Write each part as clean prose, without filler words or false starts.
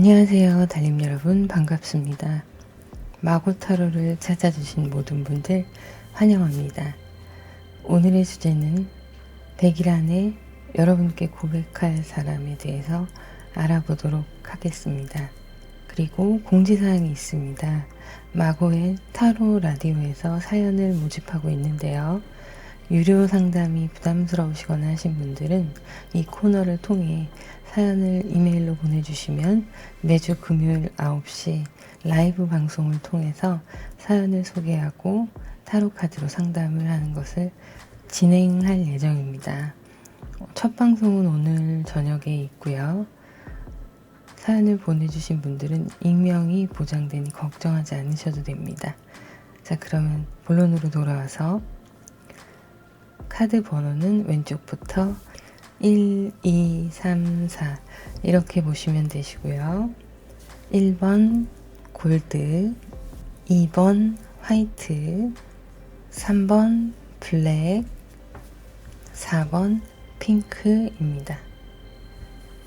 안녕하세요, 달님 여러분. 반갑습니다. 마고타로를 찾아주신 모든 분들 환영합니다. 오늘의 주제는 100일 안에 여러분께 고백할 사람에 대해서 알아보도록 하겠습니다. 그리고 공지사항이 있습니다. 마고의 타로 라디오에서 사연을 모집하고 있는데요. 유료 상담이 부담스러우시거나 하신 분들은 이 코너를 통해 사연을 이메일로 보내주시면 매주 금요일 9시 라이브 방송을 통해서 사연을 소개하고 타로 카드로 상담을 하는 것을 진행할 예정입니다. 첫 방송은 오늘 저녁에 있고요. 사연을 보내주신 분들은 익명이 보장되니 걱정하지 않으셔도 됩니다. 자, 그러면 본론으로 돌아와서 카드 번호는 왼쪽부터 1, 2, 3, 4 이렇게 보시면 되시고요. 1번 골드, 2번 화이트, 3번 블랙, 4번 핑크입니다.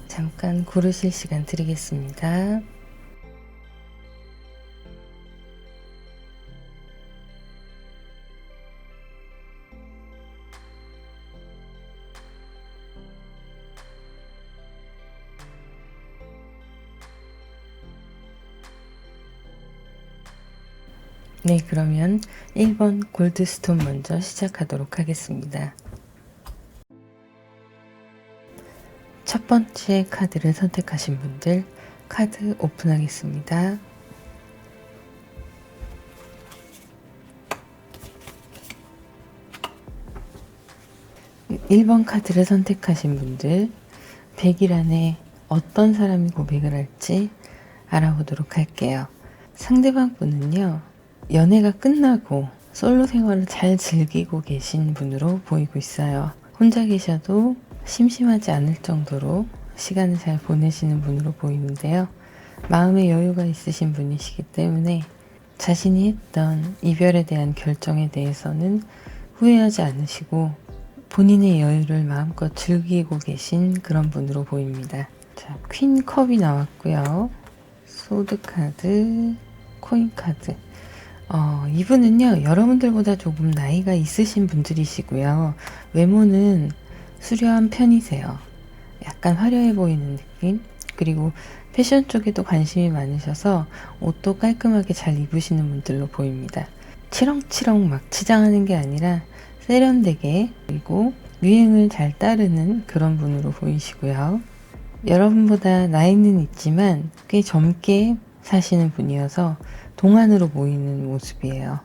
잠깐 고르실 시간 드리겠습니다. 네, 그러면 1번 골드스톤 먼저 시작하도록 하겠습니다. 첫 번째 카드를 선택하신 분들 카드 오픈하겠습니다. (1번) 카드를 선택하신 분들 100일 안에 어떤 사람이 고백을 할지 알아보도록 할게요. 상대방 분은요, 연애가 끝나고 솔로 생활을 잘 즐기고 계신 분으로 보이고 있어요. 혼자 계셔도 심심하지 않을 정도로 시간을 잘 보내시는 분으로 보이는데요. 마음의 여유가 있으신 분이시기 때문에 자신이 했던 이별에 대한 결정에 대해서는 후회하지 않으시고 본인의 여유를 마음껏 즐기고 계신 그런 분으로 보입니다. 자, 퀸 컵이 나왔고요. 소드 카드, 코인 카드. 이분은요, 여러분들보다 조금 나이가 있으신 분들이시고요. 외모는 수려한 편이세요. 약간 화려해 보이는 느낌? 그리고 패션 쪽에도 관심이 많으셔서 옷도 깔끔하게 잘 입으시는 분들로 보입니다. 치렁치렁 막 치장하는 게 아니라 세련되게, 그리고 유행을 잘 따르는 그런 분으로 보이시고요. 여러분보다 나이는 있지만 꽤 젊게 사시는 분이어서 동안으로 보이는 모습이에요.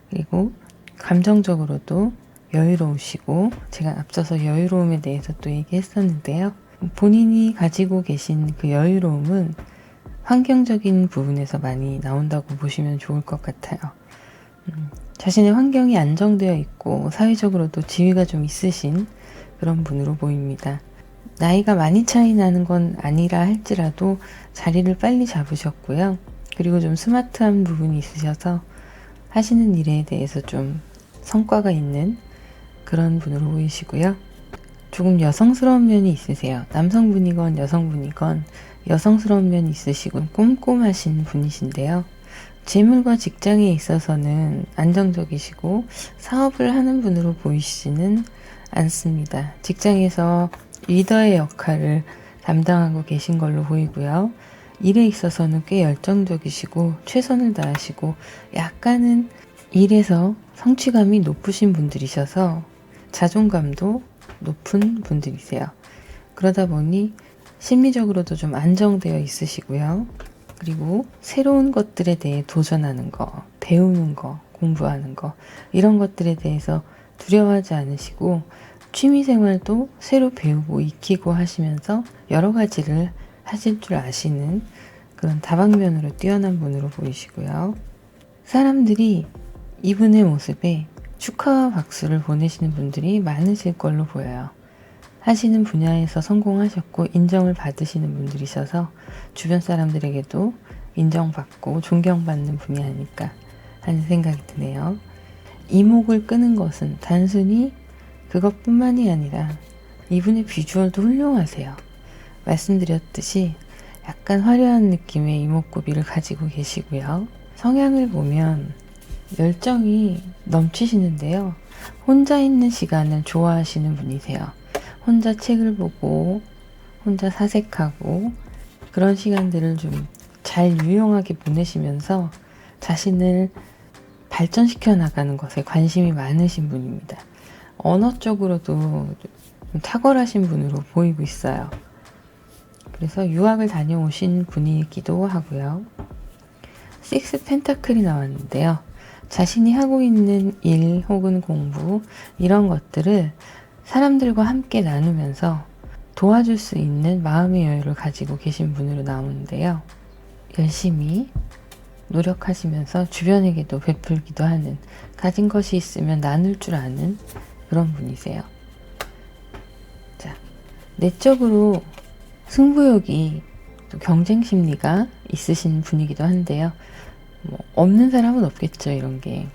그리고 감정적으로도 여유로우시고, 제가 앞서서 여유로움에 대해서 또 얘기했었는데요. 본인이 가지고 계신 그 여유로움은 환경적인 부분에서 많이 나온다고 보시면 좋을 것 같아요. 자신의 환경이 안정되어 있고 사회적으로도 지위가 좀 있으신 그런 분으로 보입니다. 나이가 많이 차이 나는 건 아니라 할지라도 자리를 빨리 잡으셨고요. 그리고 좀 스마트한 부분이 있으셔서 하시는 일에 대해서 좀 성과가 있는 그런 분으로 보이시고요. 조금 여성스러운 면이 있으세요. 남성분이건 여성분이건 여성스러운 면이 있으시고 꼼꼼하신 분이신데요. 재물과 직장에 있어서는 안정적이시고 사업을 하는 분으로 보이시지는 않습니다. 직장에서 리더의 역할을 담당하고 계신 걸로 보이고요. 일에 있어서는 꽤 열정적이시고 최선을 다하시고 약간은 일에서 성취감이 높으신 분들이셔서 자존감도 높은 분들이세요. 그러다 보니 심리적으로도 좀 안정되어 있으시고요. 그리고 새로운 것들에 대해 도전하는 거, 배우는 거, 공부하는 거, 이런 것들에 대해서 두려워하지 않으시고 취미생활도 새로 배우고 익히고 하시면서 여러 가지를 하실 줄 아시는 그런 다방면으로 뛰어난 분으로 보이시고요. 사람들이 이분의 모습에 축하와 박수를 보내시는 분들이 많으실 걸로 보여요. 하시는 분야에서 성공하셨고 인정을 받으시는 분들이셔서 주변 사람들에게도 인정받고 존경받는 분이 아닐까 하는 생각이 드네요. 이목을 끄는 것은 단순히 그것뿐만이 아니라 이분의 비주얼도 훌륭하세요. 말씀드렸듯이 약간 화려한 느낌의 이목구비를 가지고 계시고요. 성향을 보면 열정이 넘치시는데요. 혼자 있는 시간을 좋아하시는 분이세요. 혼자 책을 보고 혼자 사색하고 그런 시간들을 좀 잘 유용하게 보내시면서 자신을 발전시켜 나가는 것에 관심이 많으신 분입니다. 언어 쪽으로도 좀 탁월하신 분으로 보이고 있어요. 그래서 유학을 다녀오신 분이기도 하고요. 식스 펜타클이 나왔는데요. 자신이 하고 있는 일 혹은 공부 이런 것들을 사람들과 함께 나누면서 도와줄 수 있는 마음의 여유를 가지고 계신 분으로 나오는데요. 열심히 노력하시면서 주변에게도 베풀기도 하는, 가진 것이 있으면 나눌 줄 아는 그런 분이세요. 자, 내적으로 승부욕이 또 경쟁 심리가 있으신 분이기도 한데요. 없는 사람은 없겠죠. 이런 게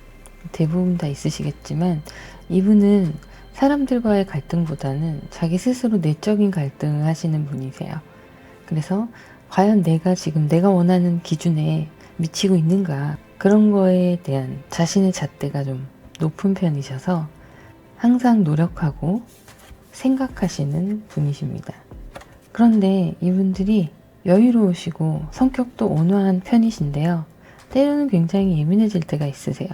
대부분 다 있으시겠지만 이분은 사람들과의 갈등보다는 자기 스스로 내적인 갈등을 하시는 분이세요. 그래서 과연 내가 원하는 기준에 미치고 있는가, 그런 거에 대한 자신의 잣대가 좀 높은 편이셔서 항상 노력하고 생각하시는 분이십니다. 그런데 이분들이 여유로우시고 성격도 온화한 편이신데요. 때로는 굉장히 예민해질 때가 있으세요.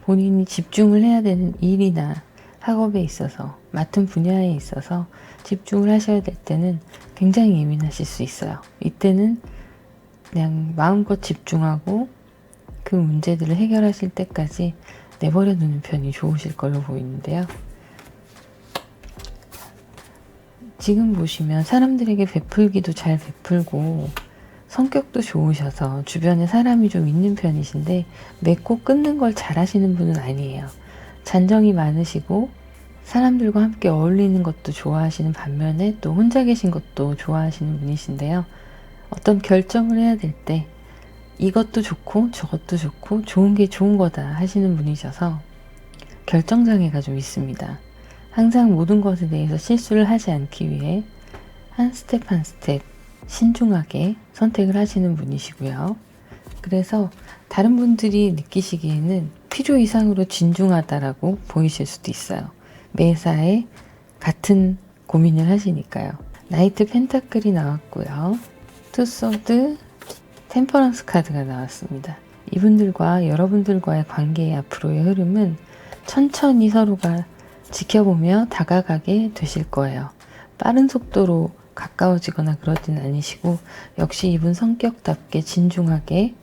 본인이 집중을 해야 되는 일이나 학업에 있어서, 맡은 분야에 있어서 집중을 하셔야 될 때는 굉장히 예민하실 수 있어요. 이때는 그냥 마음껏 집중하고 그 문제들을 해결하실 때까지 내버려 두는 편이 좋으실 걸로 보이는데요. 지금 보시면 사람들에게 베풀기도 잘 베풀고 성격도 좋으셔서 주변에 사람이 좀 있는 편이신데 맺고 끊는 걸 잘하시는 분은 아니에요. 잔정이 많으시고 사람들과 함께 어울리는 것도 좋아하시는 반면에 또 혼자 계신 것도 좋아하시는 분이신데요. 어떤 결정을 해야 될 때 이것도 좋고 저것도 좋고 좋은 게 좋은 거다 하시는 분이셔서 결정장애가 좀 있습니다. 항상 모든 것에 대해서 실수를 하지 않기 위해 한 스텝 한 스텝 신중하게 선택을 하시는 분이시고요. 그래서 다른 분들이 느끼시기에는 필요 이상으로 진중하다라고 보이실 수도 있어요. 매사에 같은 고민을 하시니까요. 나이트 펜타클이 나왔고요. 투소드 템퍼런스 카드가 나왔습니다. 이분들과 여러분들과의 관계의 앞으로의 흐름은 천천히 서로가 지켜보며 다가가게 되실 거예요. 빠른 속도로 가까워지거나 그러진 않으시고 역시 이분 성격답게 진중하게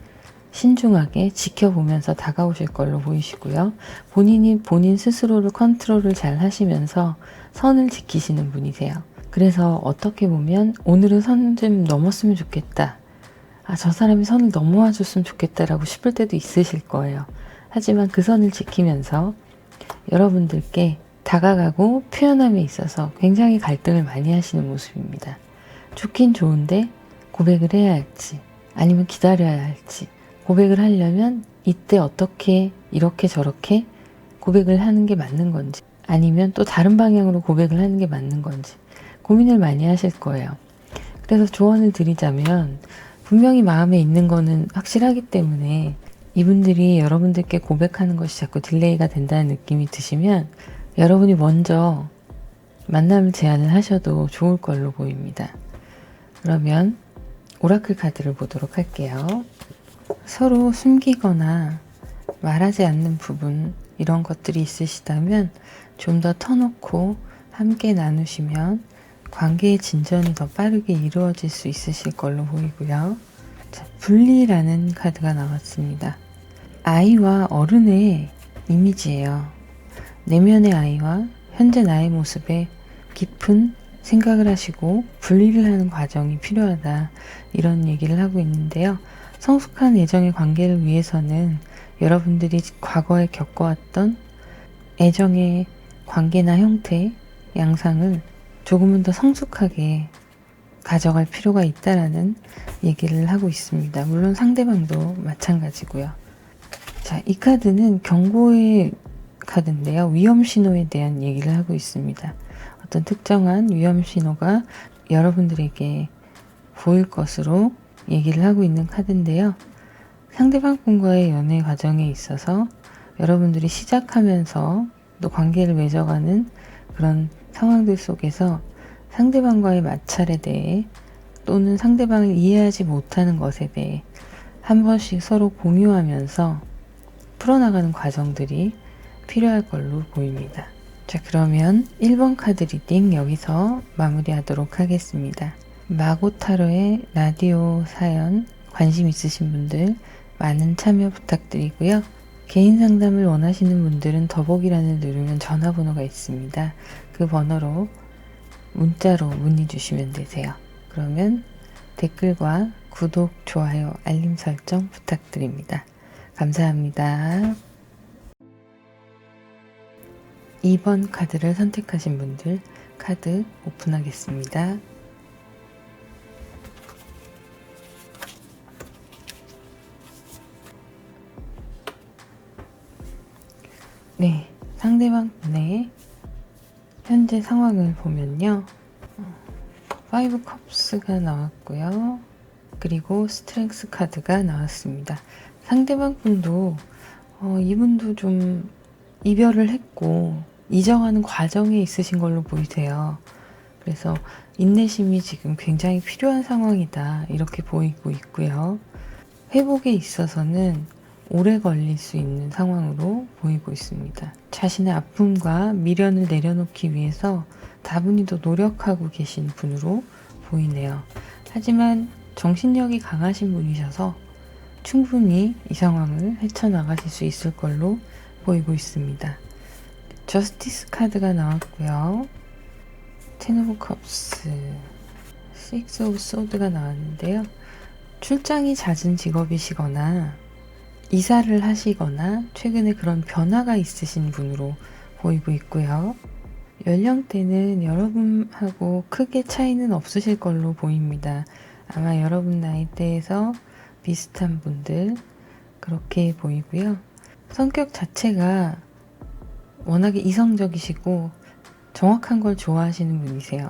신중하게 지켜보면서 다가오실 걸로 보이시고요. 본인이 본인 스스로를 컨트롤을 잘 하시면서 선을 지키시는 분이세요. 그래서 어떻게 보면 오늘은 선 좀 넘었으면 좋겠다. 저 사람이 선을 넘어와 줬으면 좋겠다라고 싶을 때도 있으실 거예요. 하지만 그 선을 지키면서 여러분들께 다가가고 표현함에 있어서 굉장히 갈등을 많이 하시는 모습입니다. 좋긴 좋은데 고백을 해야 할지 아니면 기다려야 할지, 고백을 하려면 이때 어떻게 이렇게 저렇게 고백을 하는 게 맞는 건지 아니면 또 다른 방향으로 고백을 하는 게 맞는 건지 고민을 많이 하실 거예요. 그래서 조언을 드리자면 분명히 마음에 있는 거는 확실하기 때문에 이분들이 여러분들께 고백하는 것이 자꾸 딜레이가 된다는 느낌이 드시면 여러분이 먼저 만남 제안을 하셔도 좋을 걸로 보입니다. 그러면 오라클 카드를 보도록 할게요. 서로 숨기거나 말하지 않는 부분 이런 것들이 있으시다면 좀 더 터놓고 함께 나누시면 관계의 진전이 더 빠르게 이루어질 수 있으실 걸로 보이고요. 자, 분리라는 카드가 나왔습니다. 아이와 어른의 이미지예요. 내면의 아이와 현재 나의 모습에 깊은 생각을 하시고 분리를 하는 과정이 필요하다, 이런 얘기를 하고 있는데요. 성숙한 애정의 관계를 위해서는 여러분들이 과거에 겪어왔던 애정의 관계나 형태, 양상을 조금은 더 성숙하게 가져갈 필요가 있다라는 얘기를 하고 있습니다. 물론 상대방도 마찬가지고요. 자, 이 카드는 경고의 카드인데요. 위험 신호에 대한 얘기를 하고 있습니다. 어떤 특정한 위험 신호가 여러분들에게 보일 것으로 얘기를 하고 있는 카드인데요. 상대방 분과의 연애 과정에 있어서 여러분들이 시작하면서 또 관계를 맺어가는 그런 상황들 속에서 상대방과의 마찰에 대해 또는 상대방을 이해하지 못하는 것에 대해 한 번씩 서로 공유하면서 풀어나가는 과정들이 필요할 걸로 보입니다. 자, 그러면 1번 카드 리딩 여기서 마무리하도록 하겠습니다. 마고타로의 라디오 사연 관심 있으신 분들 많은 참여 부탁드리고요. 개인 상담을 원하시는 분들은 더보기란을 누르면 전화번호가 있습니다. 그 번호로 문자로 문의 주시면 되세요. 그러면 댓글과 구독, 좋아요, 알림 설정 부탁드립니다. 감사합니다. 2번 카드를 선택하신 분들 카드 오픈하겠습니다. 네, 상대방 분의 현재 상황을 보면요. 5 컵스가 나왔고요. 그리고 스트렝스 카드가 나왔습니다. 상대방 분도 이분도 좀 이별을 했고 이정하는 과정에 있으신 걸로 보이세요. 그래서 인내심이 지금 굉장히 필요한 상황이다 이렇게 보이고 있고요. 회복에 있어서는 오래 걸릴 수 있는 상황으로 보이고 있습니다. 자신의 아픔과 미련을 내려놓기 위해서 다분히 더 노력하고 계신 분으로 보이네요. 하지만 정신력이 강하신 분이셔서 충분히 이 상황을 헤쳐나가실 수 있을 걸로 보이고 있습니다. 저스티스 카드가 나왔고요. 10 오브 컵스, 6 오브 소드가 나왔는데요. 출장이 잦은 직업이시거나 이사를 하시거나 최근에 그런 변화가 있으신 분으로 보이고 있고요. 연령대는 여러분하고 크게 차이는 없으실 걸로 보입니다. 아마 여러분 나이대에서 비슷한 분들 그렇게 보이고요. 성격 자체가 워낙에 이성적이시고 정확한 걸 좋아하시는 분이세요.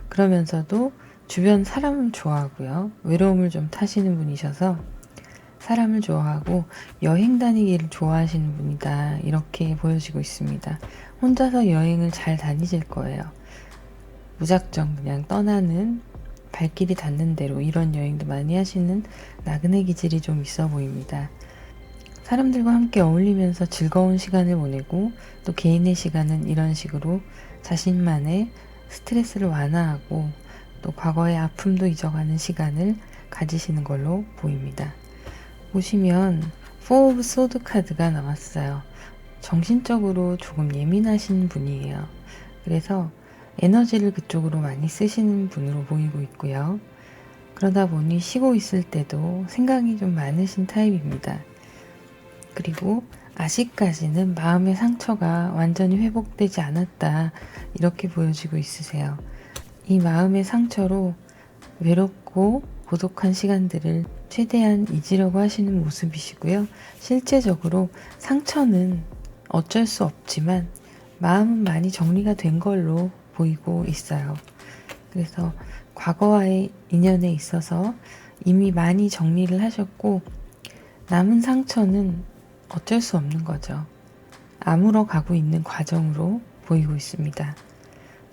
그러면서도 주변 사람을 좋아하고요. 외로움을 좀 타시는 분이셔서 사람을 좋아하고 여행 다니기를 좋아하시는 분이다 이렇게 보여지고 있습니다. 혼자서 여행을 잘 다니실 거예요. 무작정 그냥 떠나는 발길이 닿는 대로 이런 여행도 많이 하시는 나그네 기질이 좀 있어 보입니다. 사람들과 함께 어울리면서 즐거운 시간을 보내고 또 개인의 시간은 이런 식으로 자신만의 스트레스를 완화하고 또 과거의 아픔도 잊어가는 시간을 가지시는 걸로 보입니다. 보시면 4 오브 소드 카드가 나왔어요. 정신적으로 조금 예민하신 분이에요. 그래서 에너지를 그쪽으로 많이 쓰시는 분으로 보이고 있고요. 그러다 보니 쉬고 있을 때도 생각이 좀 많으신 타입입니다. 그리고 아직까지는 마음의 상처가 완전히 회복되지 않았다 이렇게 보여지고 있으세요. 이 마음의 상처로 외롭고 고독한 시간들을 최대한 잊으려고 하시는 모습이시고요. 실제적으로 상처는 어쩔 수 없지만 마음은 많이 정리가 된 걸로 보이고 있어요. 그래서 과거와의 인연에 있어서 이미 많이 정리를 하셨고 남은 상처는 어쩔 수 없는 거죠. 아물어 가고 있는 과정으로 보이고 있습니다.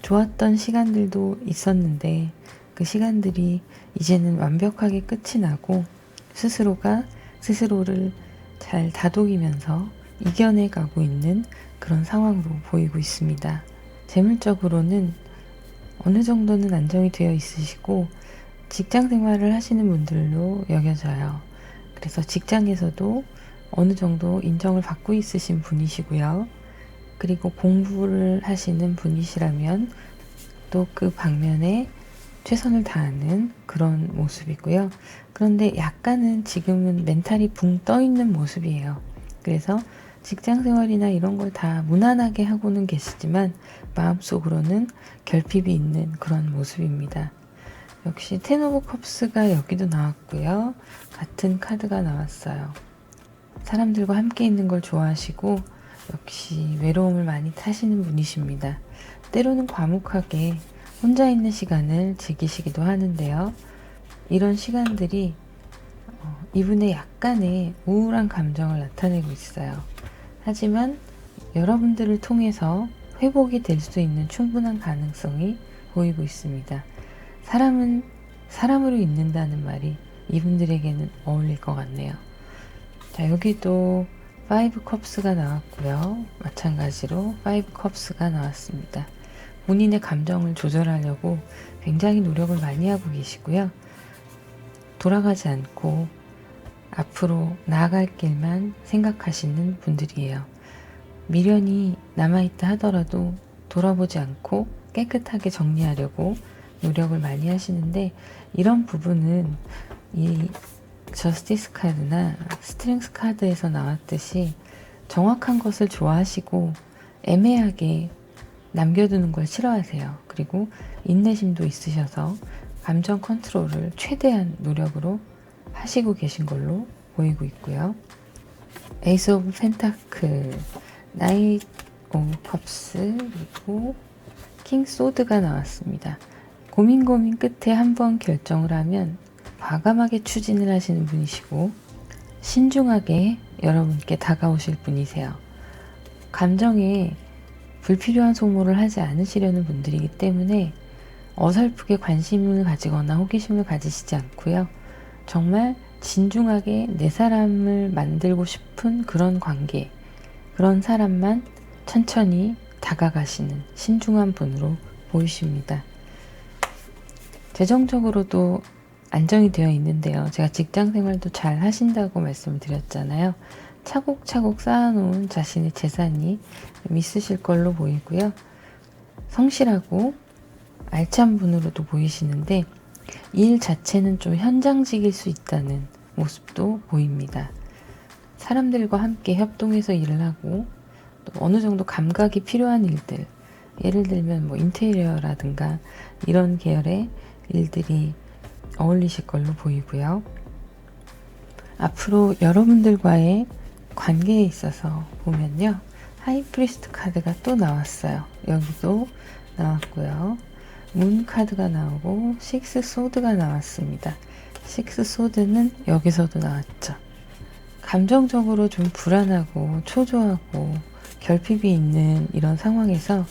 좋았던 시간들도 있었는데 그 시간들이 이제는 완벽하게 끝이 나고 스스로가 스스로를 잘 다독이면서 이겨내 가고 있는 그런 상황으로 보이고 있습니다. 재물적으로는 어느 정도는 안정이 되어 있으시고 직장 생활을 하시는 분들로 여겨져요. 그래서 직장에서도 어느 정도 인정을 받고 있으신 분이시고요. 그리고 공부를 하시는 분이시라면 또 그 방면에 최선을 다하는 그런 모습이고요. 그런데 약간은 지금은 멘탈이 붕 떠 있는 모습이에요. 그래서 직장 생활이나 이런 걸 다 무난하게 하고는 계시지만 마음속으로는 결핍이 있는 그런 모습입니다. 역시 10 오브 컵스가 여기도 나왔고요. 같은 카드가 나왔어요. 사람들과 함께 있는 걸 좋아하시고 역시 외로움을 많이 타시는 분이십니다. 때로는 과묵하게 혼자 있는 시간을 즐기시기도 하는데요. 이런 시간들이 이분의 약간의 우울한 감정을 나타내고 있어요. 하지만 여러분들을 통해서 회복이 될 수 있는 충분한 가능성이 보이고 있습니다. 사람은 사람으로 있는다는 말이 이분들에게는 어울릴 것 같네요. 자, 여기도 5 컵스가 나왔고요. 마찬가지로 5 컵스가 나왔습니다. 본인의 감정을 조절하려고 굉장히 노력을 많이 하고 계시고요. 돌아가지 않고 앞으로 나아갈 길만 생각하시는 분들이에요. 미련이 남아있다 하더라도 돌아보지 않고 깨끗하게 정리하려고 노력을 많이 하시는데, 이런 부분은 이 저스티스 카드나 스트렝스 카드에서 나왔듯이 정확한 것을 좋아하시고 애매하게 남겨두는 걸 싫어하세요. 그리고 인내심도 있으셔서 감정 컨트롤을 최대한 노력으로 하시고 계신 걸로 보이고 있고요. 에이스 오브 펜타클, 나이트 오브 컵스, 그리고 킹 소드가 나왔습니다. 고민 끝에 한번 결정을 하면 과감하게 추진을 하시는 분이시고 신중하게 여러분께 다가오실 분이세요. 감정에 불필요한 소모를 하지 않으시려는 분들이기 때문에 어설프게 관심을 가지거나 호기심을 가지시지 않고요. 정말 진중하게 내 사람을 만들고 싶은 그런 관계, 그런 사람만 천천히 다가가시는 신중한 분으로 보이십니다. 재정적으로도 안정이 되어 있는데요. 제가 직장 생활도 잘 하신다고 말씀을 드렸잖아요. 차곡차곡 쌓아놓은 자신의 재산이 좀 있으실 걸로 보이고요. 성실하고 알찬 분으로도 보이시는데 일 자체는 좀 현장직일 수 있다는 모습도 보입니다. 사람들과 함께 협동해서 일을 하고 또 어느 정도 감각이 필요한 일들, 예를 들면 뭐 인테리어라든가 이런 계열의 일들이 어울리실 걸로 보이고요. 앞으로 여러분들과의 관계에 있어서 보면요. 하이프리스트 카드가 또 나왔어요. 여기도 나왔고요. 문 카드가 나오고 식스 소드가 나왔습니다. 식스 소드는 여기서도 나왔죠. 감정적으로 좀 불안하고 초조하고 결핍이 있는 이런 상황에서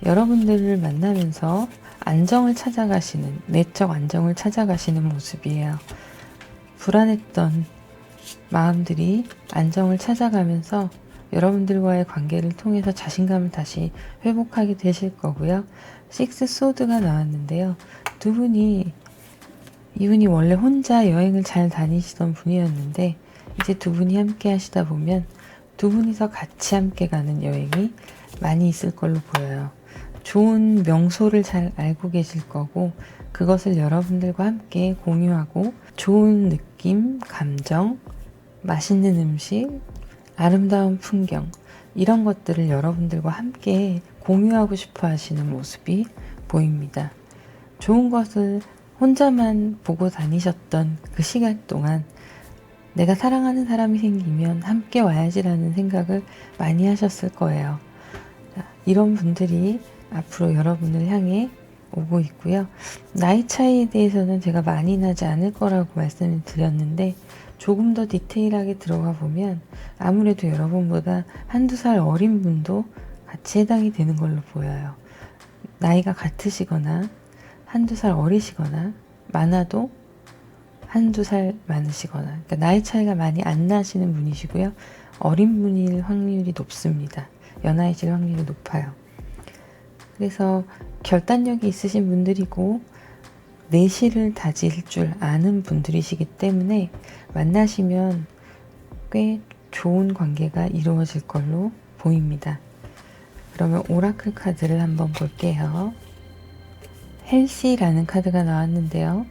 여러분들을 만나면서 안정을 찾아가시는, 내적 안정을 찾아가시는 모습이에요. 불안했던 마음들이 안정을 찾아가면서 여러분들과의 관계를 통해서 자신감을 다시 회복하게 되실 거고요. 식스 소드가 나왔는데요. 이분이 원래 혼자 여행을 잘 다니시던 분이었는데 이제 두 분이 함께 하시다 보면 두 분이서 같이 함께 가는 여행이 많이 있을 걸로 보여요. 좋은 명소를 잘 알고 계실 거고 그것을 여러분들과 함께 공유하고 좋은 느낌, 감정, 맛있는 음식, 아름다운 풍경 이런 것들을 여러분들과 함께 공유하고 싶어 하시는 모습이 보입니다. 좋은 것을 혼자만 보고 다니셨던 그 시간 동안 내가 사랑하는 사람이 생기면 함께 와야지라는 생각을 많이 하셨을 거예요. 이런 분들이 앞으로 여러분을 향해 오고 있고요. 나이 차이에 대해서는 제가 많이 나지 않을 거라고 말씀을 드렸는데 조금 더 디테일하게 들어가 보면 아무래도 여러분보다 한두 살 어린 분도 같이 해당이 되는 걸로 보여요. 나이가 같으시거나 한두 살 어리시거나 많아도 한두 살 많으시거나 그러니까 나이 차이가 많이 안 나시는 분이시고요. 어린 분일 확률이 높습니다. 연하이실 확률이 높아요. 그래서 결단력이 있으신 분들이고 내실을 다질 줄 아는 분들이시기 때문에 만나시면 꽤 좋은 관계가 이루어질 걸로 보입니다. 그러면 오라클 카드를 한번 볼게요. 헬시라는 카드가 나왔는데요.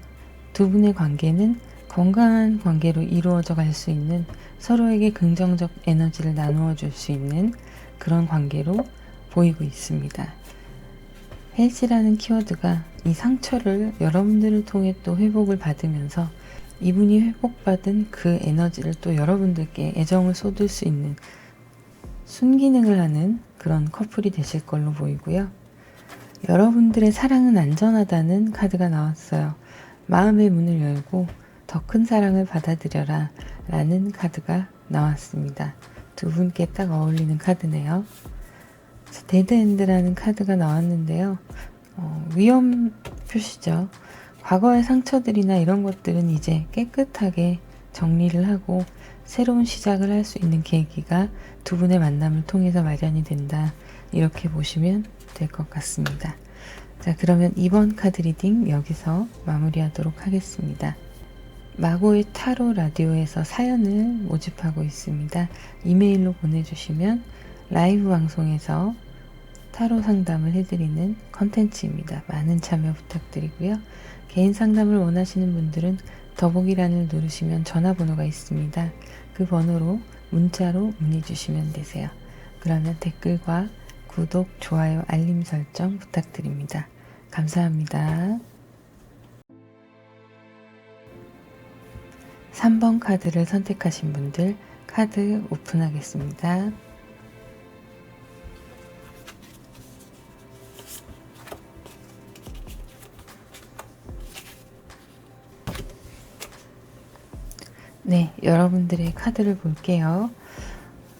두 분의 관계는 건강한 관계로 이루어져 갈 수 있는, 서로에게 긍정적 에너지를 나누어 줄 수 있는 그런 관계로 보이고 있습니다. 헬시라는 키워드가 이 상처를 여러분들을 통해 또 회복을 받으면서 이분이 회복받은 그 에너지를 또 여러분들께 애정을 쏟을 수 있는 순기능을 하는 그런 커플이 되실 걸로 보이고요. 여러분들의 사랑은 안전하다는 카드가 나왔어요. 마음의 문을 열고 더 큰 사랑을 받아들여라 라는 카드가 나왔습니다. 두 분께 딱 어울리는 카드네요. 데드엔드라는 카드가 나왔는데요. 위험 표시죠. 과거의 상처들이나 이런 것들은 이제 깨끗하게 정리를 하고 새로운 시작을 할 수 있는 계기가 두 분의 만남을 통해서 마련이 된다. 이렇게 보시면 될 것 같습니다. 자, 그러면 이번 카드 리딩 여기서 마무리하도록 하겠습니다. 마고의 타로 라디오에서 사연을 모집하고 있습니다. 이메일로 보내주시면 라이브 방송에서 타로 상담을 해드리는 컨텐츠입니다. 많은 참여 부탁드리고요. 개인 상담을 원하시는 분들은 더보기란을 누르시면 전화번호가 있습니다. 그 번호로 문자로 문의 주시면 되세요. 그러면 댓글과 구독, 좋아요, 알림 설정 부탁드립니다. 감사합니다. 3번 카드를 선택하신 분들 카드 오픈하겠습니다. 네, 여러분들의 카드를 볼게요.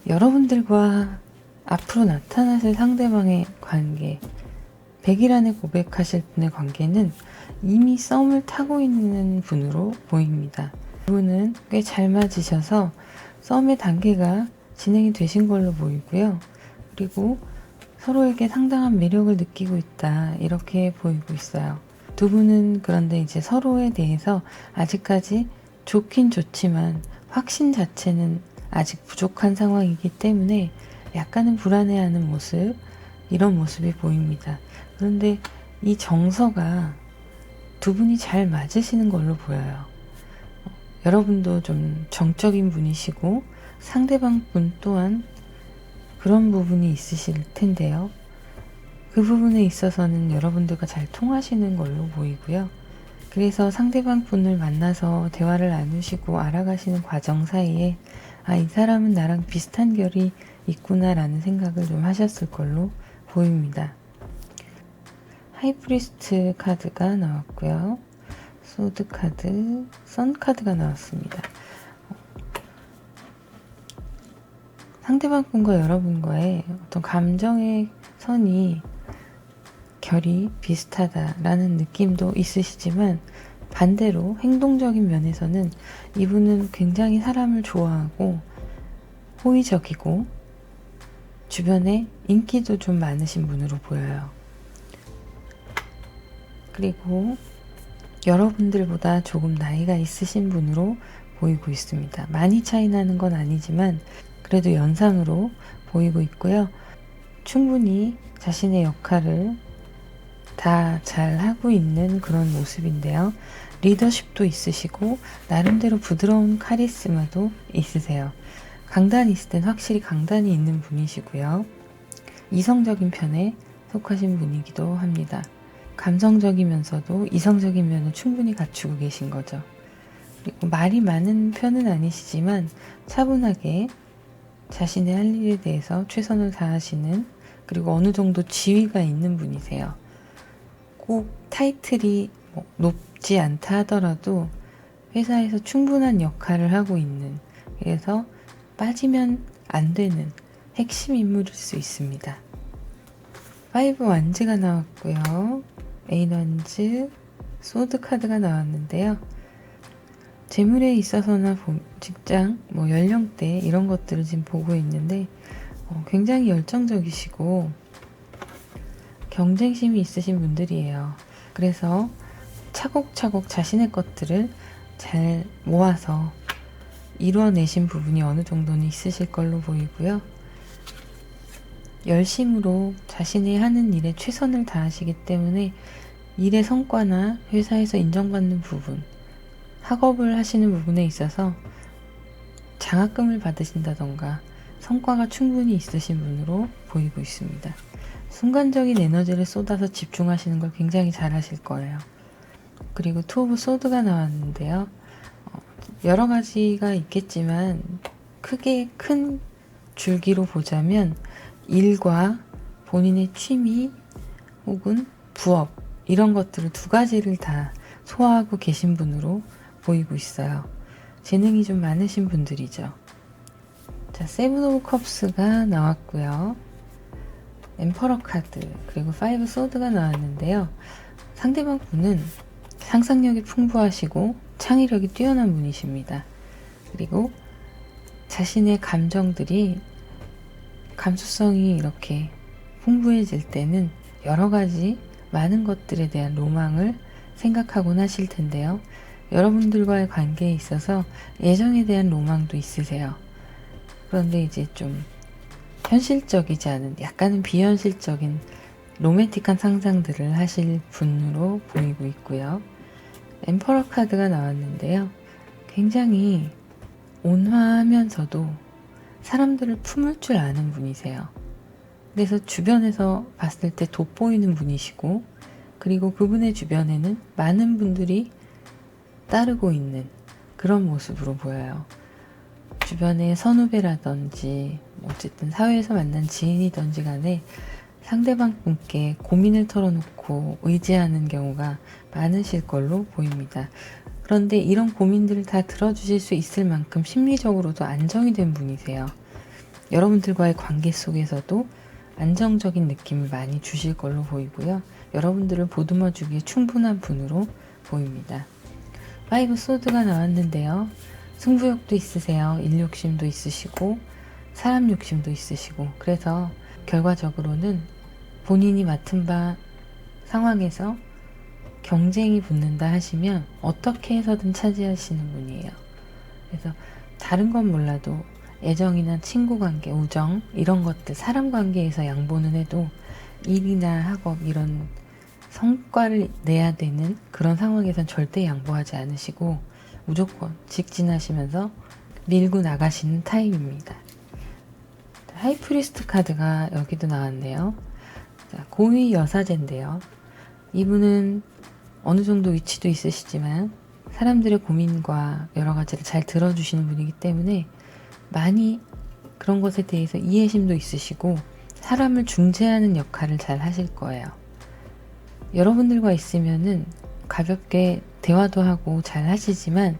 여러분들과 앞으로 나타나실 상대방의 관계, 100일 안에 고백하실 분의 관계는 이미 썸을 타고 있는 분으로 보입니다. 이분은 꽤 잘 맞으셔서 썸의 단계가 진행이 되신 걸로 보이고요. 그리고 서로에게 상당한 매력을 느끼고 있다, 이렇게 보이고 있어요. 두 분은 그런데 이제 서로에 대해서 아직까지 좋긴 좋지만 확신 자체는 아직 부족한 상황이기 때문에 약간은 불안해하는 모습, 이런 모습이 보입니다. 그런데 이 정서가 두 분이 잘 맞으시는 걸로 보여요. 여러분도 좀 정적인 분이시고 상대방 분 또한 그런 부분이 있으실 텐데요. 그 부분에 있어서는 여러분들과 잘 통하시는 걸로 보이고요. 그래서 상대방 분을 만나서 대화를 나누시고 알아가시는 과정 사이에 이 사람은 나랑 비슷한 결이 있구나 라는 생각을 좀 하셨을 걸로 보입니다. 하이프리스트 카드가 나왔고요. 소드 카드, 선 카드가 나왔습니다. 상대방 분과 여러분과의 어떤 감정의 선이 결이 비슷하다라는 느낌도 있으시지만 반대로 행동적인 면에서는 이분은 굉장히 사람을 좋아하고 호의적이고 주변에 인기도 좀 많으신 분으로 보여요. 그리고 여러분들보다 조금 나이가 있으신 분으로 보이고 있습니다. 많이 차이 나는 건 아니지만 그래도 연상으로 보이고 있고요. 충분히 자신의 역할을 다 잘하고 있는 그런 모습인데요. 리더십도 있으시고 나름대로 부드러운 카리스마도 있으세요. 강단이 있을 땐 확실히 강단이 있는 분이시고요. 이성적인 편에 속하신 분이기도 합니다. 감성적이면서도 이성적인 면을 충분히 갖추고 계신 거죠. 그리고 말이 많은 편은 아니시지만 차분하게 자신의 할 일에 대해서 최선을 다하시는, 그리고 어느 정도 지위가 있는 분이세요. 꼭 타이틀이 높지 않다 하더라도 회사에서 충분한 역할을 하고 있는, 그래서 빠지면 안 되는 핵심 인물일 수 있습니다. 5 완즈가 나왔고요. 8 완즈, 소드 카드가 나왔는데요. 재물에 있어서나 직장, 연령대 이런 것들을 지금 보고 있는데 굉장히 열정적이시고 경쟁심이 있으신 분들이에요. 그래서 차곡차곡 자신의 것들을 잘 모아서 이루어내신 부분이 어느 정도는 있으실 걸로 보이고요. 열심으로 자신이 하는 일에 최선을 다하시기 때문에 일의 성과나 회사에서 인정받는 부분, 학업을 하시는 부분에 있어서 장학금을 받으신다던가 성과가 충분히 있으신 분으로 보이고 있습니다. 순간적인 에너지를 쏟아서 집중하시는 걸 굉장히 잘 하실 거예요. 그리고 투 오브 소드가 나왔는데요. 여러 가지가 있겠지만 크게 큰 줄기로 보자면 일과 본인의 취미 혹은 부업 이런 것들을 두 가지를 다 소화하고 계신 분으로 보이고 있어요. 재능이 좀 많으신 분들이죠. 자, 세븐 오브 컵스가 나왔고요. 엠퍼러 카드, 그리고 파이브 소드가 나왔는데요. 상대방 분은 상상력이 풍부하시고 창의력이 뛰어난 분이십니다. 그리고 자신의 감정들이 감수성이 이렇게 풍부해질 때는 여러 가지 많은 것들에 대한 로망을 생각하곤 하실 텐데요. 여러분들과의 관계에 있어서 애정에 대한 로망도 있으세요. 그런데 이제 좀 현실적이지 않은, 약간은 비현실적인 로맨틱한 상상들을 하실 분으로 보이고 있고요. 엠퍼러 카드가 나왔는데요. 굉장히 온화하면서도 사람들을 품을 줄 아는 분이세요. 그래서 주변에서 봤을 때 돋보이는 분이시고, 그리고 그분의 주변에는 많은 분들이 따르고 있는 그런 모습으로 보여요. 주변의 선후배라든지 어쨌든 사회에서 만난 지인이든지 간에 상대방 분께 고민을 털어놓고 의지하는 경우가 많으실 걸로 보입니다. 그런데 이런 고민들을 다 들어주실 수 있을 만큼 심리적으로도 안정이 된 분이세요. 여러분들과의 관계 속에서도 안정적인 느낌을 많이 주실 걸로 보이고요. 여러분들을 보듬어 주기에 충분한 분으로 보입니다. 파이브 소드가 나왔는데요. 승부욕도 있으세요. 일 욕심도 있으시고 사람 욕심도 있으시고, 그래서 결과적으로는 본인이 맡은 바 상황에서 경쟁이 붙는다 하시면 어떻게 해서든 차지하시는 분이에요. 그래서 다른 건 몰라도 애정이나 친구관계, 우정 이런 것들, 사람 관계에서 양보는 해도 일이나 학업 이런 성과를 내야 되는 그런 상황에선 절대 양보하지 않으시고 무조건 직진하시면서 밀고 나가시는 타입입니다. 하이프리스트 카드가 여기도 나왔네요. 자, 고위 여사제인데요. 이분은 어느 정도 위치도 있으시지만 사람들의 고민과 여러 가지를 잘 들어주시는 분이기 때문에 많이 그런 것에 대해서 이해심도 있으시고 사람을 중재하는 역할을 잘 하실 거예요. 여러분들과 있으면은 가볍게 대화도 하고 잘 하시지만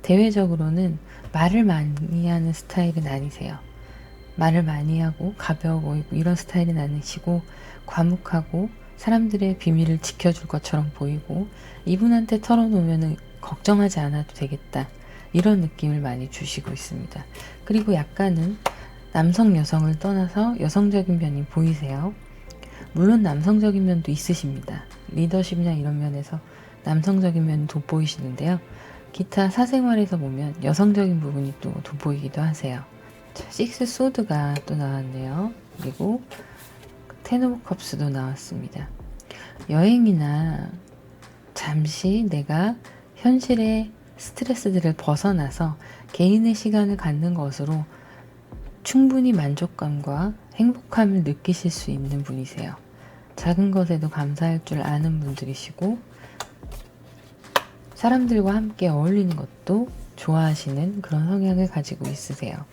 대외적으로는 말을 많이 하는 스타일은 아니세요. 말을 많이 하고 가벼워 보이고 이런 스타일은 아니시고 과묵하고 사람들의 비밀을 지켜줄 것처럼 보이고 이분한테 털어놓으면 걱정하지 않아도 되겠다, 이런 느낌을 많이 주시고 있습니다. 그리고 약간은 남성 여성을 떠나서 여성적인 면이 보이세요. 물론 남성적인 면도 있으십니다. 리더십이나 이런 면에서 남성적인 면이 돋보이시는데요. 기타 사생활에서 보면 여성적인 부분이 또 돋보이기도 하세요. 자, 식스 소드가 또 나왔네요. 그리고 텐 오브 컵스도 나왔습니다. 여행이나 잠시 내가 현실의 스트레스들을 벗어나서 개인의 시간을 갖는 것으로 충분히 만족감과 행복함을 느끼실 수 있는 분이세요. 작은 것에도 감사할 줄 아는 분들이시고 사람들과 함께 어울리는 것도 좋아하시는 그런 성향을 가지고 있으세요.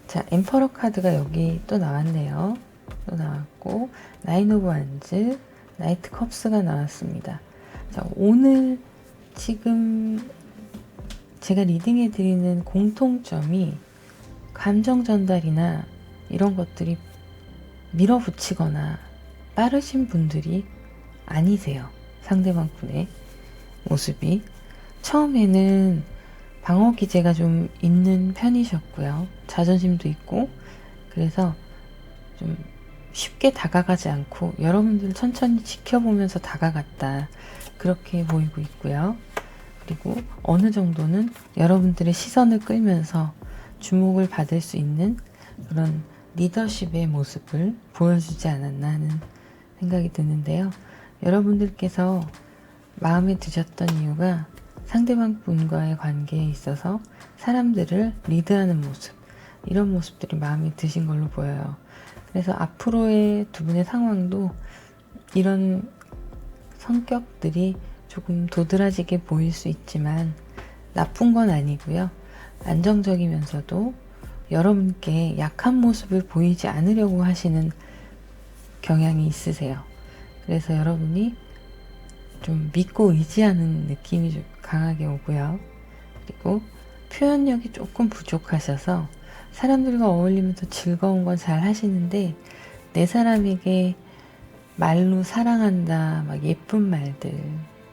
자, 엠퍼러 카드가 여기 또 나왔네요. 또 나왔고 나인 오브 완즈, 나이트 컵스가 나왔습니다. 자, 오늘 지금 제가 리딩해드리는 공통점이 감정 전달이나 이런 것들이 밀어붙이거나 빠르신 분들이 아니세요. 상대방 분의 모습이 처음에는 방어 기제가 좀 있는 편이셨고요. 자존심도 있고 그래서 좀 쉽게 다가가지 않고 여러분들을 천천히 지켜보면서 다가갔다, 그렇게 보이고 있고요. 그리고 어느 정도는 여러분들의 시선을 끌면서 주목을 받을 수 있는 그런 리더십의 모습을 보여주지 않았나 하는 생각이 드는데요. 여러분들께서 마음에 드셨던 이유가 상대방 분과의 관계에 있어서 사람들을 리드하는 모습, 이런 모습들이 마음에 드신 걸로 보여요. 그래서 앞으로의 두 분의 상황도 이런 성격들이 조금 도드라지게 보일 수 있지만 나쁜 건 아니고요. 안정적이면서도 여러분께 약한 모습을 보이지 않으려고 하시는 경향이 있으세요. 그래서 여러분이 좀 믿고 의지하는 느낌이 좀 강하게 오고요. 그리고 표현력이 조금 부족하셔서 사람들과 어울리면서 즐거운 건 잘 하시는데 내 사람에게 말로 사랑한다, 막 예쁜 말들,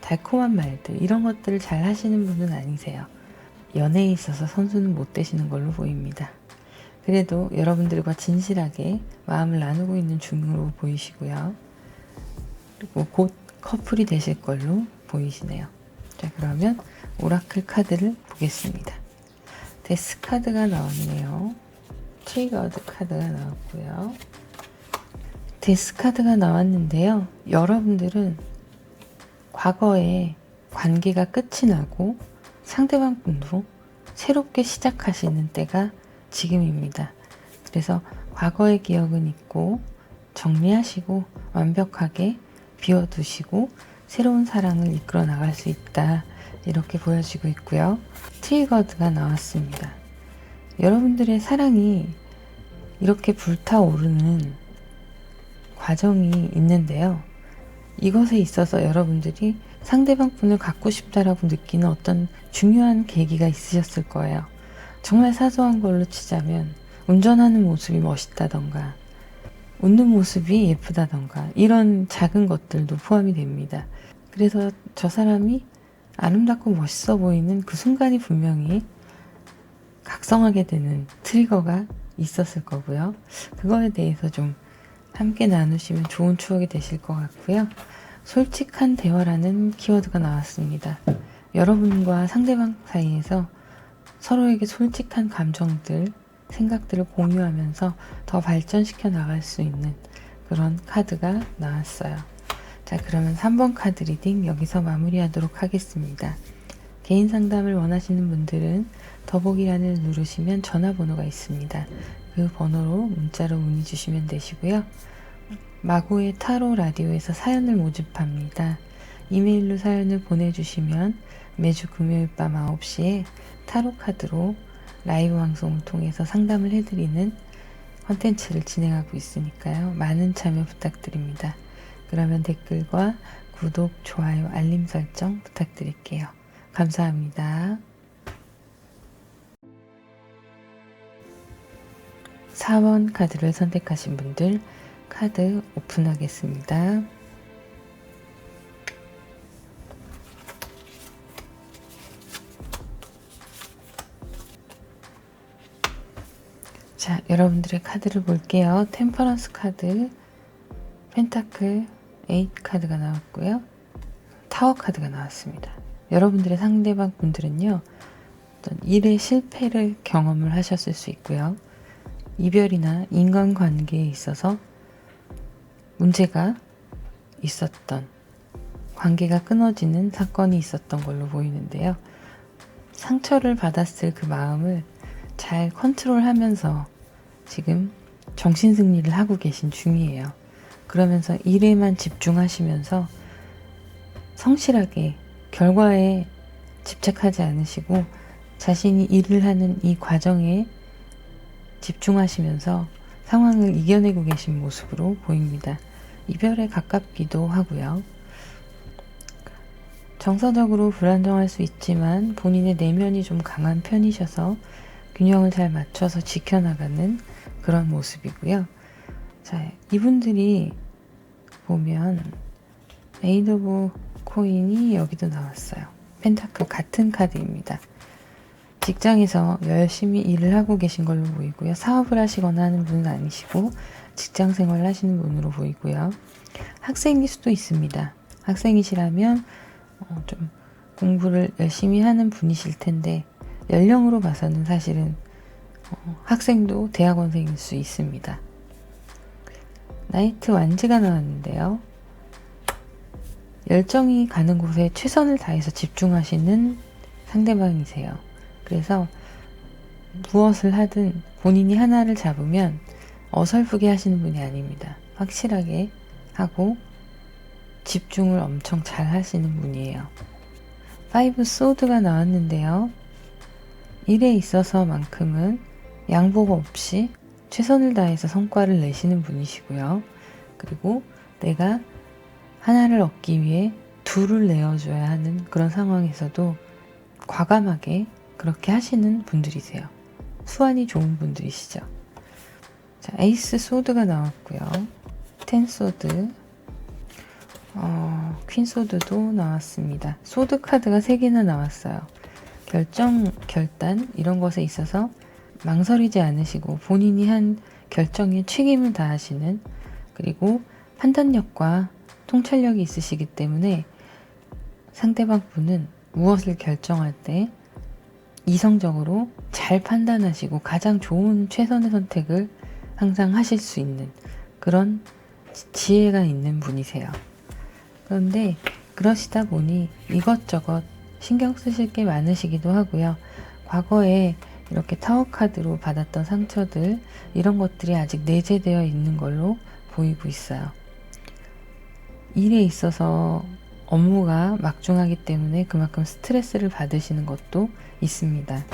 달콤한 말들 이런 것들을 잘 하시는 분은 아니세요. 연애에 있어서 선수는 못 되시는 걸로 보입니다. 그래도 여러분들과 진실하게 마음을 나누고 있는 중으로 보이시고요. 그리고 곧 커플이 되실 걸로 보이시네요. 자, 그러면 오라클 카드를 보겠습니다. 데스 카드가 나왔네요. 트리거드 카드가 나왔고요. 데스 카드가 나왔는데요. 여러분들은 과거에 관계가 끝이 나고 상대방 분도 새롭게 시작하시는 때가 지금입니다. 그래서 과거의 기억은 잊고 정리하시고 완벽하게 비워두시고 새로운 사랑을 이끌어 나갈 수 있다. 이렇게 보여지고 있고요. 트리거드가 나왔습니다. 여러분들의 사랑이 이렇게 불타오르는 과정이 있는데요. 이것에 있어서 여러분들이 상대방 분을 갖고 싶다라고 느끼는 어떤 중요한 계기가 있으셨을 거예요. 정말 사소한 걸로 치자면 운전하는 모습이 멋있다던가 웃는 모습이 예쁘다던가 이런 작은 것들도 포함이 됩니다. 그래서 저 사람이 아름답고 멋있어 보이는 그 순간이 분명히 각성하게 되는 트리거가 있었을 거고요. 그거에 대해서 좀 함께 나누시면 좋은 추억이 되실 것 같고요. 솔직한 대화라는 키워드가 나왔습니다. 여러분과 상대방 사이에서 서로에게 솔직한 감정들, 생각들을 공유하면서 더 발전시켜 나갈 수 있는 그런 카드가 나왔어요. 자, 그러면 3번 카드 리딩 여기서 마무리하도록 하겠습니다. 개인 상담을 원하시는 분들은 더보기란을 누르시면 전화번호가 있습니다. 그 번호로 문자로 문의 주시면 되시고요. 마고의 타로 라디오에서 사연을 모집합니다. 이메일로 사연을 보내주시면 매주 금요일 밤 9시에 타로 카드로 라이브 방송을 통해서 상담을 해드리는 컨텐츠를 진행하고 있으니까요. 많은 참여 부탁드립니다. 그러면 댓글과 구독, 좋아요, 알림 설정 부탁드릴게요. 감사합니다. 4번 카드를 선택하신 분들 카드 오픈하겠습니다. 자, 여러분들의 카드를 볼게요. 템퍼런스 카드, 펜타클 8 카드가 나왔고요. 타워 카드가 나왔습니다. 여러분들의 상대방 분들은요, 어떤 일의 실패를 경험을 하셨을 수 있고요. 이별이나 인간관계에 있어서 문제가 있었던, 관계가 끊어지는 사건이 있었던 걸로 보이는데요. 상처를 받았을 그 마음을 잘 컨트롤하면서 지금 정신승리를 하고 계신 중이에요. 그러면서 일에만 집중하시면서 성실하게 결과에 집착하지 않으시고 자신이 일을 하는 이 과정에 집중하시면서 상황을 이겨내고 계신 모습으로 보입니다. 이별에 가깝기도 하고요. 정서적으로 불안정할 수 있지만 본인의 내면이 좀 강한 편이셔서 균형을 잘 맞춰서 지켜나가는 그런 모습이고요. 자, 이분들이 보면 에이드 오브 코인이 여기도 나왔어요. 펜타클 같은 카드입니다. 직장에서 열심히 일을 하고 계신 걸로 보이고요. 사업을 하시거나 하는 분은 아니시고 직장 생활을 하시는 분으로 보이고요. 학생일 수도 있습니다. 학생이시라면 좀 공부를 열심히 하는 분이실 텐데 연령으로 봐서는 사실은 학생도 대학원생일 수 있습니다. 나이트 완즈가 나왔는데요. 열정이 가는 곳에 최선을 다해서 집중하시는 상대방이세요. 그래서 무엇을 하든 본인이 하나를 잡으면 어설프게 하시는 분이 아닙니다. 확실하게 하고 집중을 엄청 잘 하시는 분이에요. 5 소드가 나왔는데요. 일에 있어서만큼은 양보가 없이 최선을 다해서 성과를 내시는 분이시고요. 그리고 내가 하나를 얻기 위해 둘을 내어줘야 하는 그런 상황에서도 과감하게 그렇게 하시는 분들이세요. 수완이 좋은 분들이시죠. 자, 에이스 소드가 나왔고요. 텐 소드, 퀸 소드도 나왔습니다. 소드 카드가 3개나 나왔어요. 결단 이런 것에 있어서 망설이지 않으시고 본인이 한 결정에 책임을 다하시는, 그리고 판단력과 통찰력이 있으시기 때문에 상대방 분은 무엇을 결정할 때 이성적으로 잘 판단하시고 가장 좋은 최선의 선택을 항상 하실 수 있는 그런 지혜가 있는 분이세요. 그런데 그러시다 보니 이것저것 신경 쓰실 게 많으시기도 하고요. 과거에 이렇게 타워 카드로 받았던 상처들, 이런 것들이 아직 내재되어 있는 걸로 보이고 있어요. 일에 있어서 업무가 막중하기 때문에 그만큼 스트레스를 받으시는 것도 있습니다.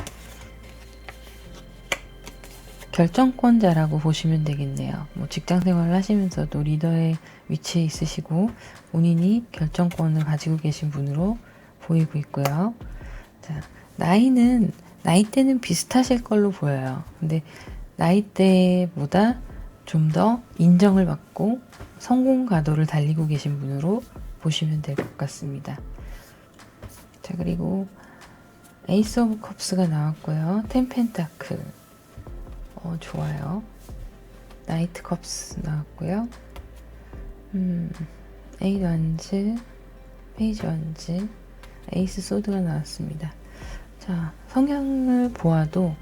결정권자라고 보시면 되겠네요. 직장 생활을 하시면서도 리더의 위치에 있으시고 본인이 결정권을 가지고 계신 분으로 보이고 있고요. 자, 나이대는 비슷하실 걸로 보여요. 근데 나이대보다 좀 더 인정을 받고 성공 가도를 달리고 계신 분으로 보시면 될 것 같습니다. 자, 그리고 에이스 오브 컵스가 나왔고요. 텐 펜타클, 좋아요. 나이트 컵스 나왔고요. 에이드 완즈, 페이지 완즈, 에이스 소드가 나왔습니다. 자, 성향을 보아도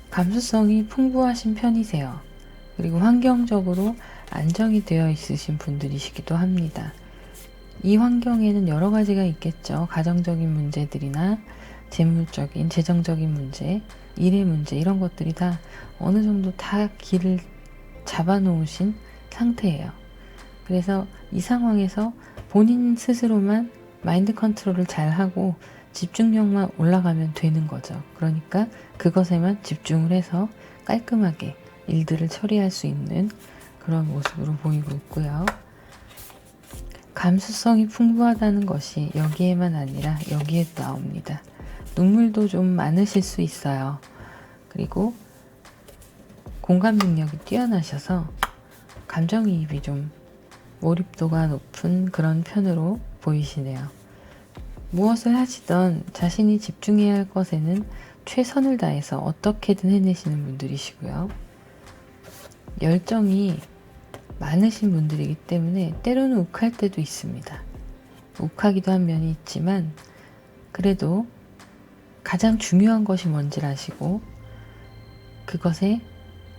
감수성이 풍부하신 편이세요. 그리고 환경적으로 안정이 되어 있으신 분들이시기도 합니다. 이 환경에는 여러 가지가 있겠죠. 가정적인 문제들이나 재물적인, 재정적인 문제, 일의 문제, 이런 것들이 다 어느 정도 다 길을 잡아놓으신 상태예요. 그래서 이 상황에서 본인 스스로만 마인드 컨트롤을 잘하고 집중력만 올라가면 되는 거죠. 그러니까 그것에만 집중을 해서 깔끔하게 일들을 처리할 수 있는 그런 모습으로 보이고 있고요. 감수성이 풍부하다는 것이 여기에만 아니라 여기에 나옵니다. 눈물도 좀 많으실 수 있어요. 그리고 공감 능력이 뛰어나셔서 감정이입이 좀 몰입도가 높은 그런 편으로 보이시네요. 무엇을 하시던 자신이 집중해야 할 것에는 최선을 다해서 어떻게든 해내시는 분들이시고요. 열정이 많으신 분들이기 때문에 때로는 욱할 때도 있습니다. 욱하기도 한 면이 있지만 그래도 가장 중요한 것이 뭔지를 아시고 그것에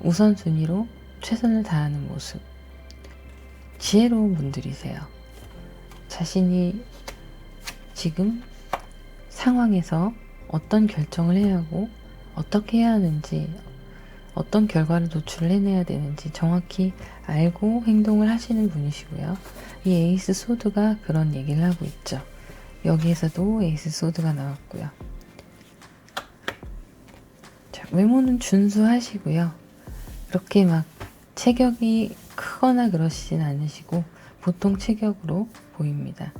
우선순위로 최선을 다하는 모습, 지혜로운 분들이세요. 자신이 지금 상황에서 어떤 결정을 해야 하고 어떻게 해야 하는지, 어떤 결과를 노출을 해내야 되는지 정확히 알고 행동을 하시는 분이시고요. 이 에이스 소드가 그런 얘기를 하고 있죠. 여기에서도 에이스 소드가 나왔고요. 자, 외모는 준수하시고요. 그렇게 막 체격이 크거나 그러시진 않으시고 보통 체격으로 보입니다.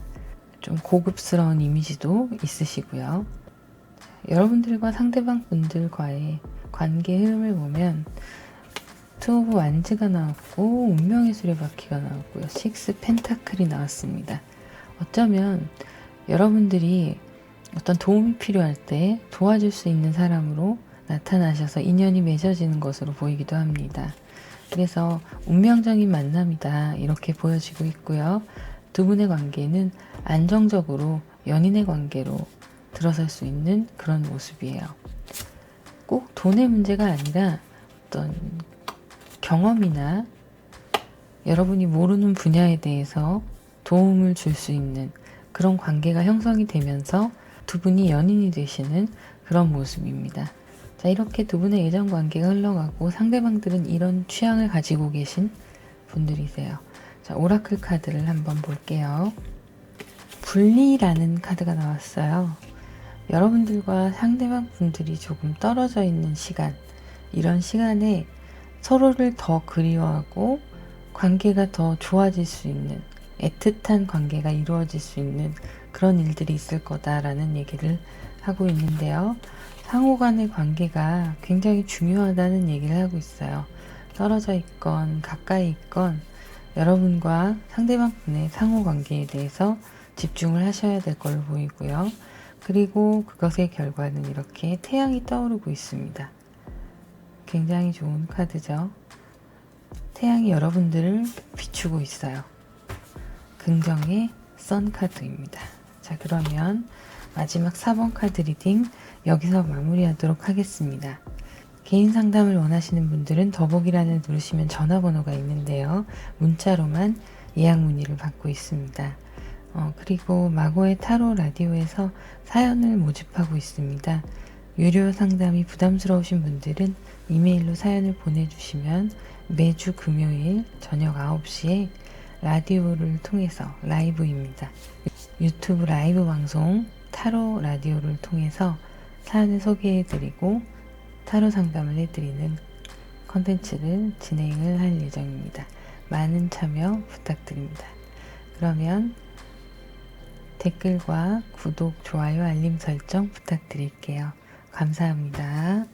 좀 고급스러운 이미지도 있으시고요. 여러분들과 상대방 분들과의 관계 흐름을 보면 투 오브 완즈가 나왔고 운명의 수레바퀴가 나왔고요. 식스 펜타클이 나왔습니다. 어쩌면 여러분들이 어떤 도움이 필요할 때 도와줄 수 있는 사람으로 나타나셔서 인연이 맺어지는 것으로 보이기도 합니다. 그래서 운명적인 만남이다 이렇게 보여지고 있고요. 두 분의 관계는 안정적으로 연인의 관계로 들어설 수 있는 그런 모습이에요. 꼭 돈의 문제가 아니라 어떤 경험이나 여러분이 모르는 분야에 대해서 도움을 줄 수 있는 그런 관계가 형성이 되면서 두 분이 연인이 되시는 그런 모습입니다. 자, 이렇게 두 분의 애정 관계가 흘러가고 상대방들은 이런 취향을 가지고 계신 분들이세요. 자, 오라클 카드를 한번 볼게요. 분리라는 카드가 나왔어요. 여러분들과 상대방 분들이 조금 떨어져 있는 시간, 이런 시간에 서로를 더 그리워하고 관계가 더 좋아질 수 있는, 애틋한 관계가 이루어질 수 있는 그런 일들이 있을 거다라는 얘기를 하고 있는데요. 상호 간의 관계가 굉장히 중요하다는 얘기를 하고 있어요. 떨어져 있건 가까이 있건 여러분과 상대방 분의 상호 관계에 대해서 집중을 하셔야 될 걸로 보이고요. 그리고 그것의 결과는 이렇게 태양이 떠오르고 있습니다. 굉장히 좋은 카드죠. 태양이 여러분들을 비추고 있어요. 긍정의 선 카드입니다. 자, 그러면 마지막 4번 카드 리딩 여기서 마무리하도록 하겠습니다. 개인 상담을 원하시는 분들은 더보기란을 누르시면 전화번호가 있는데요. 문자로만 예약 문의를 받고 있습니다. 그리고 마고의 타로 라디오에서 사연을 모집하고 있습니다. 유료 상담이 부담스러우신 분들은 이메일로 사연을 보내주시면 매주 금요일 저녁 9시에 라디오를 통해서 라이브입니다. 유튜브 라이브 방송 타로 라디오를 통해서 사연을 소개해드리고 타로 상담을 해드리는 컨텐츠를 진행을 할 예정입니다. 많은 참여 부탁드립니다. 그러면 댓글과 구독, 좋아요, 알림 설정 부탁드릴게요. 감사합니다.